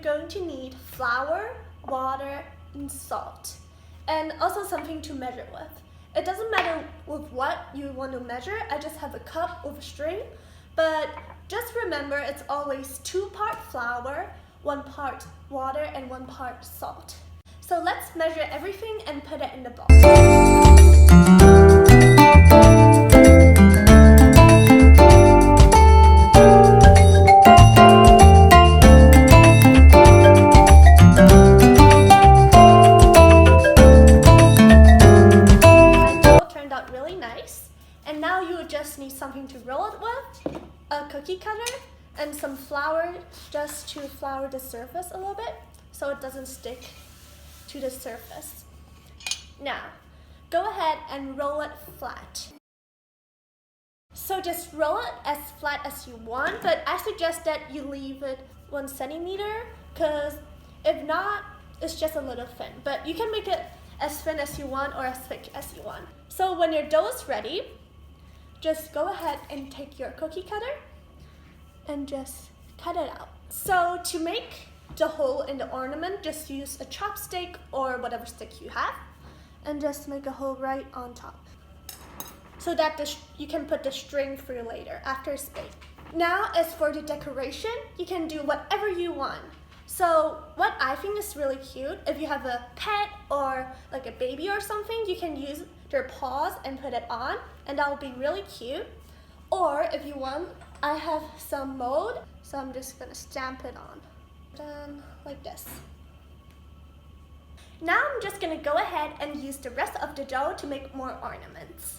going to need flour, water, and salt, and also something to measure with. It doesn't matter with what you want to measure. I just have a cup with a string, but just remember it's always 2 parts flour, 1 part water, and 1 part salt. So let's measure everything and put it in the bowl. Really nice, and now you would just need something to roll it with, a cookie cutter, and some flour just to flour the surface a little bit so it doesn't stick to the surface. Now, go ahead and roll it flat. So just roll it as flat as you want, but I suggest that you leave it 1 centimeter, because if not, it's just a little thin, but you can make it as thin as you want or as thick as you want. So when your dough is ready, just go ahead and take your cookie cutter and just cut it out. So to make the hole in the ornament, just use a chopstick or whatever stick you have, and just make a hole right on top, so that you can put the string through later after it's baked. Now as for the decoration, you can do whatever you want. So what I think is really cute, if you have a pet or like a baby or something, you can use their paws and put it on, and that will be really cute. Or if you want, I have some mold, so I'm just gonna stamp it on. Done like this. Now I'm just gonna go ahead and use the rest of the dough to make more ornaments.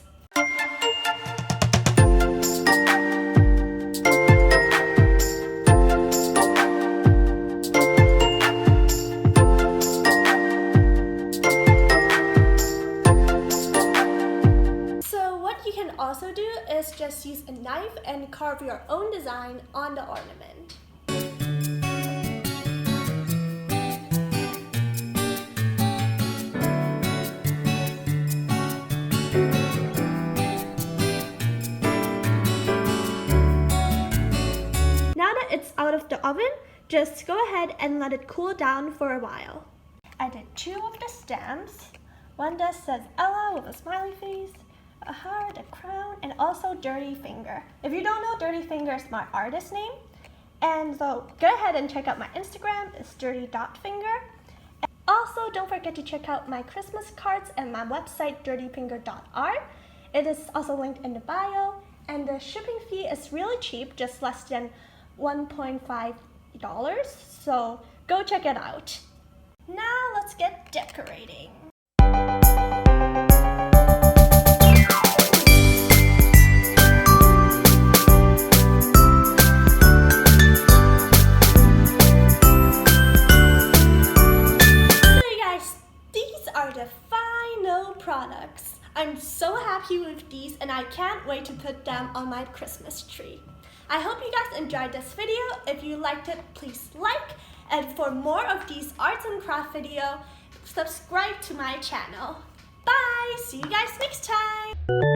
Also do is just use a knife and carve your own design on the ornament. Now that it's out of the oven, just go ahead and let it cool down for a while. I did 2 of the stamps. One that says Ella with a smiley face, a heart, a crown, and also Dirty Finger. If you don't know, Dirty Finger is my artist name. And so go ahead and check out my Instagram, it's dirty.finger. And also don't forget to check out my Christmas cards and my website, dirtyfinger.art. It is also linked in the bio, and the shipping fee is really cheap, just less than $1.5. So go check it out. Now let's get decorating. Products. I'm so happy with these, and I can't wait to put them on my Christmas tree. I hope you guys enjoyed this video. If you liked it, please like, and for more of these arts and craft videos, subscribe to my channel. Bye! See you guys next time!